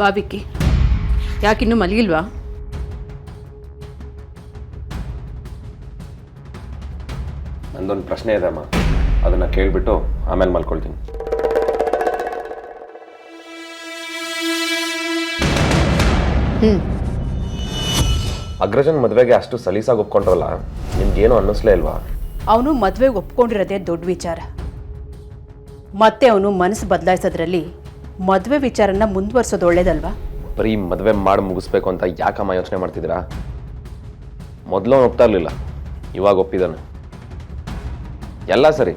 ಬಾ ವಿಕ್ಕಿ, ಯಾಕಿನ್ನೂ ಮಲಗಿಲ್ವಾ? ನಂದೊಂದು ಪ್ರಶ್ನೆ ಇದೆ ಅಮ್ಮ, ಅದನ್ನು ಕೇಳಿಬಿಟ್ಟು ಆಮೇಲೆ ಮಲ್ಕೊಳ್ತೀನಿ. ಅಗ್ರಜನ್ ಮದುವೆಗೆ ಅಷ್ಟು ಸಲೀಸಾಗಿ ಒಪ್ಕೊಂಡ್ರಲ್ಲ, ನಿಮ್ಗೇನು ಅನ್ನಿಸ್ಲೇ ಇಲ್ವಾ? ಅವನು ಮದುವೆಗೆ ಒಪ್ಕೊಂಡಿರೋದೇ ದೊಡ್ಡ ವಿಚಾರ. ಮತ್ತೆ ಅವನು ಮನಸ್ಸು ಬದಲಾಯಿಸೋದ್ರಲ್ಲಿ ಮದುವೆ ವಿಚಾರನ ಮುಂದುವರ್ಸೋದು ಒಳ್ಳೇದಲ್ವಾ? ಬರೀ ಮದುವೆ ಮಾಡಿ ಮುಗಿಸ್ಬೇಕು ಅಂತ ಯಾಕಮ್ಮ ಯೋಚನೆ ಮಾಡ್ತಿದ್ದೀರಾ? ಮೊದಲು ಅವನು ಒಪ್ತಾ ಇರಲಿಲ್ಲ, ಇವಾಗ ಒಪ್ಪಿದ್ದಾನೆ. ಎಲ್ಲ ಸರಿ,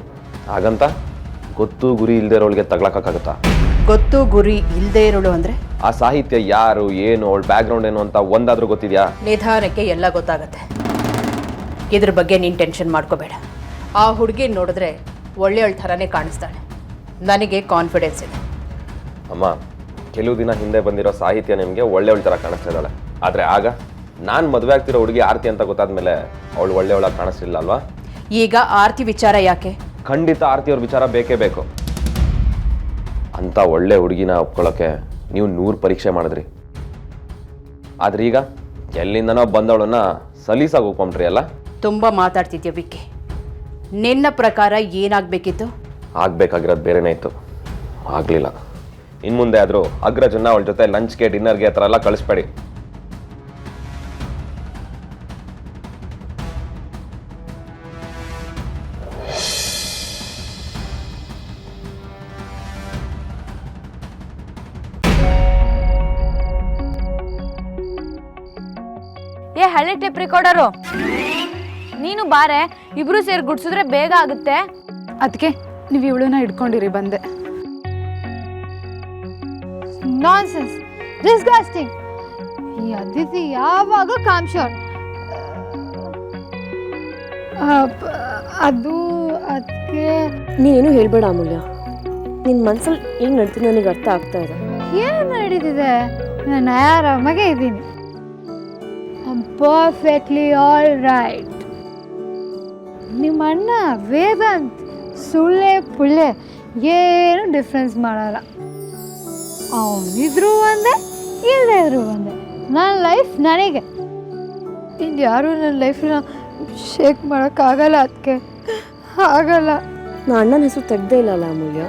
ಹಾಗಂತ ಗೊತ್ತು ಗುರಿ ಇಲ್ಲದೆ ಇರೋಳಿಗೆ ತಗ್ಲಾಕಾಗತ್ತಾ? ಗೊತ್ತು ಗುರಿ ಇಲ್ಲದೆ ಇರೋಳು ಅಂದರೆ? ಆ ಸಾಹಿತ್ಯ ಯಾರು, ಏನು, ಅವಳ ಬ್ಯಾಕ್ಗ್ರೌಂಡ್ ಏನು ಅಂತ ಒಂದಾದ್ರೂ ಗೊತ್ತಿದೆಯಾ? ನಿಧಾನಕ್ಕೆ ಎಲ್ಲ ಗೊತ್ತಾಗತ್ತೆ. ಇದ್ರ ಬಗ್ಗೆ ನೀನು ಟೆನ್ಷನ್ ಮಾಡ್ಕೋಬೇಡ. ಆ ಹುಡುಗಿ ನೋಡಿದ್ರೆ ಒಳ್ಳೆಯವಳ ಥರನೇ ಕಾಣಿಸ್ತಾಳೆ. ನನಗೆ ಕಾನ್ಫಿಡೆನ್ಸ್ ಇದೆ. ಅಮ್ಮ, ಕೆಲವು ದಿನ ಹಿಂದೆ ಬಂದಿರೋ ಸಾಹಿತ್ಯ ನಿಮಗೆ ಒಳ್ಳೆಯವಳ ಥರ ಕಾಣಿಸ್ತಾ ಇದ್ದಾಳೆ. ಆದರೆ ಆಗ ನಾನು ಮದುವೆ ಆಗ್ತಿರೋ ಹುಡುಗಿ ಆರ್ತಿ ಅಂತ ಗೊತ್ತಾದ್ಮೇಲೆ ಅವಳು ಒಳ್ಳೆಯವಳ ಕಾಣಿಸ್ಲಿಲ್ಲ ಅಲ್ವಾ? ಈಗ ಆರ್ತಿ ವಿಚಾರ ಯಾಕೆ? ಖಂಡಿತ ಆರ್ತಿಯವ್ರ ವಿಚಾರ ಬೇಕೇ ಬೇಕು. ಅಂತ ಒಳ್ಳೆ ಹುಡುಗಿನ ಒಪ್ಕೊಳ್ಳೋಕ್ಕೆ ನೀವು 100 ಪರೀಕ್ಷೆ ಮಾಡಿದ್ರಿ. ಆದ್ರೆ ಈಗ ಎಲ್ಲಿಂದನೋ ಬಂದವಳನ್ನ ಸಲೀಸಾಗಿ ಒಪ್ಕೊಂಡ್ರಿ ಅಲ್ಲ? ತುಂಬ ಮಾತಾಡ್ತಿದ್ಯಾ ವಿಕ್ಕಿ. ನಿನ್ನ ಪ್ರಕಾರ ಏನಾಗಬೇಕಿತ್ತು? ಆಗ್ಬೇಕಾಗಿರೋದು ಬೇರೆನೇ ಇತ್ತು, ಆಗಲಿಲ್ಲ. ಇನ್ನು ಮುಂದೆ ಆದರೂ ಅಗ್ರಜನ್ನ ಅವಳ ಜೊತೆ ಲಂಚ್ಗೆ, ಡಿನ್ನರ್ಗೆ ಆ ಥರ ಎಲ್ಲ ಕಳಿಸ್ಬೇಡಿ. ಏ ಹಳೆ ಟೇಪ್ ರೆಕಾರ್ಡರು, ನೀನು ಬಾರೆ, ಇಬ್ರು ಸೇರಿ ಗುಡ್ಸಿದ್ರೆ ಬೇಗ ಆಗುತ್ತೆ. ಅದಕ್ಕೆ ನೀವು ಇವಳನ್ನ ಹಿಡ್ಕೊಂಡಿರಿ, ಬಂದೆ. Nonsense, disgusting. ಈ ಅದಿತಿ ಯಾವಾಗ ಕಾಮ್ಶೋರ್. ಅದು ಅದಕ್ಕೆ ನೀನೇನು ಹೇಳ್ಬೇಡ ಅಮೂಲ್ಯ. ನಿನ್ನ ಮನ್ಸಲ್ಲಿ ಏನು ನಡ್ತೀನಿ ನನಗೆ ಅರ್ಥ ಆಗ್ತಾ ಇದೆ. ಏನು ನಡೀತಿದೆ? ನಾನು ಆರಾಮಾಗೆ ಇದ್ದೀನಿ. Perfectly all right. ನಿಮ್ಮ ಅಣ್ಣ ವೇದಾಂತ್ ಸುಳ್ಳೆ ಪುಳ್ಳೆ ಏನು ಡಿಫ್ರೆನ್ಸ್ ಮಾಡಲ್ಲ. ಅವನಿದ್ರು ಒಂದೇ, ಇಲ್ಲದೇ ಇದ್ರು ಒಂದೇ. ನನ್ನ ಲೈಫ್ ನನಗೆ. ಇನ್ನು ಯಾರು ನನ್ನ ಲೈಫನ್ನ ಶೇಕ್ ಮಾಡೋಕ್ಕಾಗಲ್ಲ. ಅದಕ್ಕೆ ಆಗಲ್ಲ. ನಾ ಅಣ್ಣನ ಹೆಸರು ತೆಗ್ದೇ ಇಲ್ಲಲ್ಲ ಅಮೂಲ್ಯ.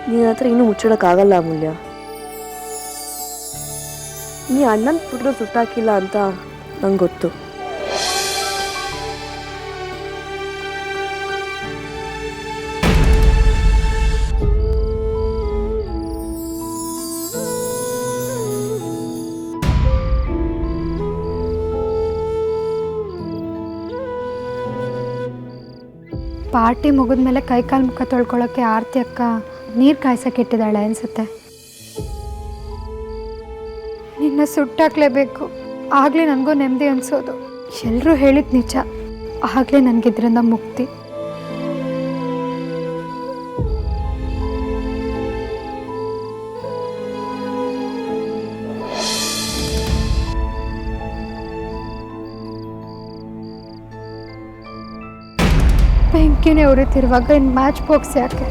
ನಿನ್ನ ಹತ್ರ ಇನ್ನೂ ಮುಚ್ಚಿಡೋಕ್ಕಾಗಲ್ಲ ಅಮೂಲ್ಯ. ನೀ ಅಣ್ಣನ ಫೋಟೋ ಸುಟ್ಟಾಕಿಲ್ಲ ಅಂತ ನಂಗೆ ಗೊತ್ತು. ಪಾರ್ಟಿ ಮುಗಿದ್ಮೇಲೆ ಕೈಕಾಲು ಮುಖ ತೊಳ್ಕೊಳ್ಳೋಕ್ಕೆ ಆರ್ತಿ ಅಕ್ಕ ನೀರು ಕಾಯ್ಸಕ್ಕೆ ಇಟ್ಟಿದ್ದಾಳೆ ಅನಿಸುತ್ತೆ. ನಿನ್ನ ಸುಟ್ಟಾಕ್ಲೇಬೇಕು, ಆಗಲೇ ನನಗೂ ನೆಮ್ಮದಿ ಅನಿಸೋದು. ಎಲ್ಲರೂ ಹೇಳಿದ ನಿಜ, ಆಗಲೇ ನನಗಿದ್ರಿಂದ ಮುಕ್ತಿ. ಬೆಂಕಿನೇ ಉರಿತಿರುವಾಗ ಇನ್ನು ಮ್ಯಾಚ್ ಬಾಕ್ಸ್ ಯಾಕೆ?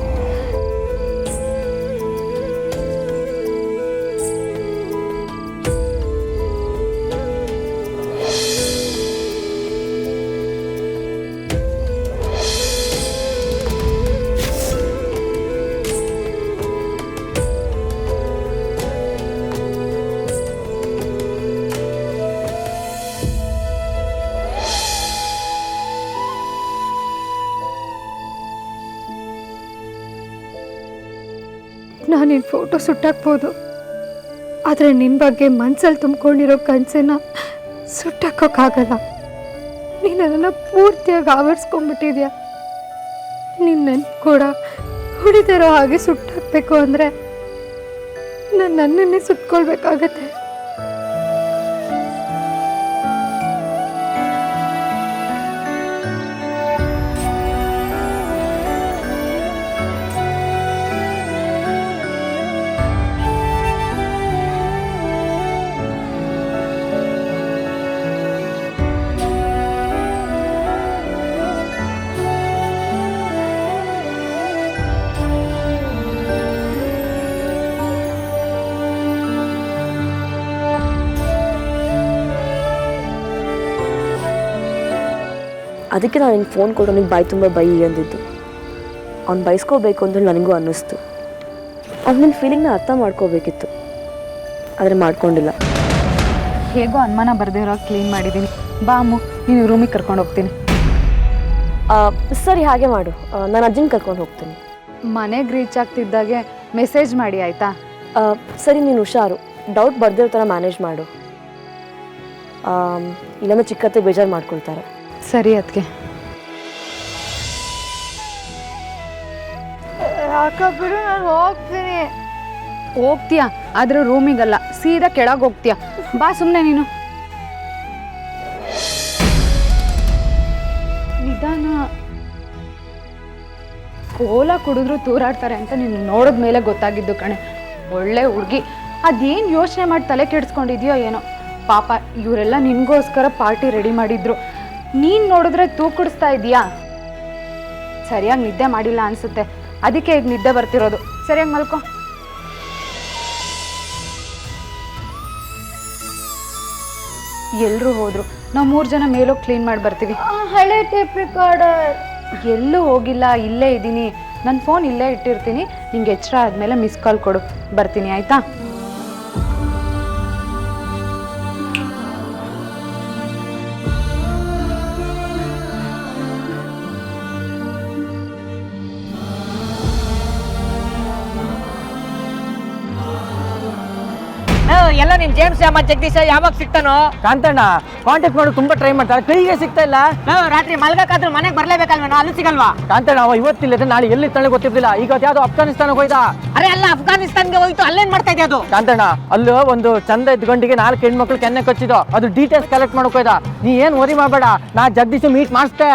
ನಾನು ನಿನ್ನ ಫೋಟೋ ಸುಟ್ಟಾಕ್ಬೋದು, ಆದರೆ ನಿನ್ನ ಬಗ್ಗೆ ಮನಸ್ಸಲ್ಲಿ ತುಂಬಿಕೊಂಡಿರೋ ಕನಸನ್ನು ಸುಟ್ಟಾಕೋಕ್ಕಾಗಲ್ಲ. ನೀನು ಅದನ್ನು ಪೂರ್ತಿಯಾಗಿ ಆವರಿಸ್ಕೊಂಡ್ಬಿಟ್ಟಿದ್ಯಾ. ನಿನ್ನ ನೆನಪು ಕೂಡ ಕುಡಿದಿರೋ ಹಾಗೆ ಸುಟ್ಟಾಕ್ಬೇಕು ಅಂದರೆ ನಾನು ನನ್ನನ್ನೇ ಸುಟ್ಕೊಳ್ಬೇಕಾಗತ್ತೆ. ಅದಕ್ಕೆ ನಾನು ನಿನ್ನ ಫೋನ್ ಕೊಟ್ಟು ಅವನಿಗೆ ಬಾಯಿ ತುಂಬ ಬೈ ಅಂದಿದ್ದು. ಅವ್ನು ಬಯಸ್ಕೋಬೇಕು ಅಂತ ನನಗೂ ಅನ್ನಿಸ್ತು. ಅವ್ನು ನಿನ್ನ ಫೀಲಿಂಗ್ನ ಅರ್ಥ ಮಾಡ್ಕೋಬೇಕಿತ್ತು, ಆದರೆ ಮಾಡ್ಕೊಂಡಿಲ್ಲ. ಹೇಗೋ ಅನುಮಾನ ಬರ್ದಿರೋ ಕ್ಲೀನ್ ಮಾಡಿದ್ದೀನಿ. ಬಾ ಅಮ್ಮು, ನೀನು ರೂಮಿಗೆ ಕರ್ಕೊಂಡು ಹೋಗ್ತೀನಿ. ಸರಿ, ಹಾಗೆ ಮಾಡು. ನಾನು ಅಜ್ಜನ ಕರ್ಕೊಂಡು ಹೋಗ್ತೀನಿ. ಮನೆಗೆ ರೀಚ್ ಆಗ್ತಿದ್ದಾಗೆ ಮೆಸೇಜ್ ಮಾಡಿ ಆಯಿತಾ? ಸರಿ, ನೀನು ಹುಷಾರು. ಡೌಟ್ ಬರ್ದಿರೋ ಥರ ಮ್ಯಾನೇಜ್ ಮಾಡು. ಇಲ್ಲಾಂದ್ರೆ ಚಿಕ್ಕತ್ತೆ ಬೇಜಾರು ಮಾಡ್ಕೊಳ್ತಾರೆ. ಸರಿ ಅದಕ್ಕೆ. ಯಾಕಬಿಡು, ನಾನು ಹೋಗ್ತೀನಿ. ಹೋಗ್ತೀಯಾ? ಆದ್ರೆ ರೂಮಿಗಲ್ಲ, ಸೀದಾ ಕೆಳಗೆ ಹೋಗ್ತೀಯಾ. ಬಾ ಸುಮ್ಮನೆ ನೀನು. ನಿಧಾನ. ಕೋಲ ಕುಡಿದ್ರು ತೂರಾಡ್ತಾರೆ ಅಂತ ನೀನು ನೋಡಿದ ಮೇಲೆ ಗೊತ್ತಾಗಿದ್ದು ಕಣೆ. ಒಳ್ಳೆ ಹುಡುಗಿ. ಅದೇನು ಯೋಚನೆ ಮಾಡಿ ತಲೆ ಕೆಡಿಸ್ಕೊಂಡಿದ್ಯೋ ಏನೋ. ಪಾಪ ಇವರೆಲ್ಲ ನಿನಗೋಸ್ಕರ ಪಾರ್ಟಿ ರೆಡಿ ಮಾಡಿದ್ರು. ನೀನು ನೋಡಿದ್ರೆ ತೂಕಡಿಸ್ತಾ ಇದೀಯಾ. ಸರಿಯಾಗಿ ನಿದ್ದೆ ಮಾಡಿಲ್ಲ ಅನ್ಸುತ್ತೆ, ಅದಕ್ಕೆ ಈಗ ನಿದ್ದೆ ಬರ್ತಿರೋದು. ಸರಿಯಾಗಿ ಮಲ್ಕೊ. ಎಲ್ಲರೂ ಹೋದ್ರು, ನಾವು 3 ಜನ ಮೇಲೋಗಿ ಕ್ಲೀನ್ ಮಾಡಿ ಬರ್ತೀವಿ. ಹಳೆ ಟೇಪ್ ರೆಕಾರ್ಡರ್ ಎಲ್ಲೂ ಹೋಗಿಲ್ಲ, ಇಲ್ಲೇ ಇದ್ದೀನಿ. ನನ್ನ ಫೋನ್ ಇಲ್ಲೇ ಇಟ್ಟಿರ್ತೀನಿ. ನಿಂಗೆ ಎಚ್ಚರ ಆದಮೇಲೆ ಮಿಸ್ ಕಾಲ್ ಕೊಡು, ಬರ್ತೀನಿ ಆಯಿತಾ? ಎಲ್ಲ ನಿಮ್ ಜೇಮ್ಸ್ ಜಗದೀಶ ಯಾವಾಗ ಸಿಗ್ತಾನೋ? ಕಾಂತಣ್ಣ ಕಾಂಟ್ಯಾಕ್ಟ್ ಮಾಡಿ ತುಂಬಾ ಟ್ರೈ ಮಾಡ್ತಾರೆ, ಕೈಗೆ ಸಿಗ್ತಾ ಇಲ್ಲ. ರಾತ್ರಿ ಮಲ್ಗಕ್ಕಾದ್ರೂ ಮನೆಗೆ ಬರ್ಲೇಬೇಕಲ್ವೇನೋ, ಅಲ್ಲಿ ಸಿಗಲ್ವಾ? ಕಾಂತಣ್ಣ ಅವ ಇವತ್ತಿಲ್ಲ, ನಾಳೆ ಎಲ್ಲಿ ತಲೆ ಗೊತ್ತಿರ್ಲಿಲ್ಲ. ಈಗ ಯಾವ್ದು ಅಫ್ಘಾನಿಸ್ತಾನಕ್ಕೆ ಹೋಯ್ತಾ? ಅರೆ ಅಲ್ಲ, ಅಫ್ಘಾನಿಸ್ತಾನ್ಗೆ ಹೋಯ್ತು, ಅಲ್ಲೇನ್ ಮಾಡ್ತಾ ಇದೆ ಅದು? ಕಾಂತಣ್ಣ ಅಲ್ಲೂ ಒಂದು ಚಂದ ಇದ್ದ ಗಂಟಿಗೆ 4 ಹೆಣ್ಮಕ್ಳು ಕೆನ್ನೆ ಕಚ್ಚಿದ್ದು, ಅದು ಡೀಟೇಲ್ಸ್ ಕಲೆಕ್ಟ್ ಮಾಡಕ್ ಹೋಯ್ದ. ನೀ ಏನ್ ವರಿ ಮಾಡಬೇಡ, ನಾ ಜಗದೀಶ್ ಮೀಟ್ ಮಾಡಿಸ್ತೆ.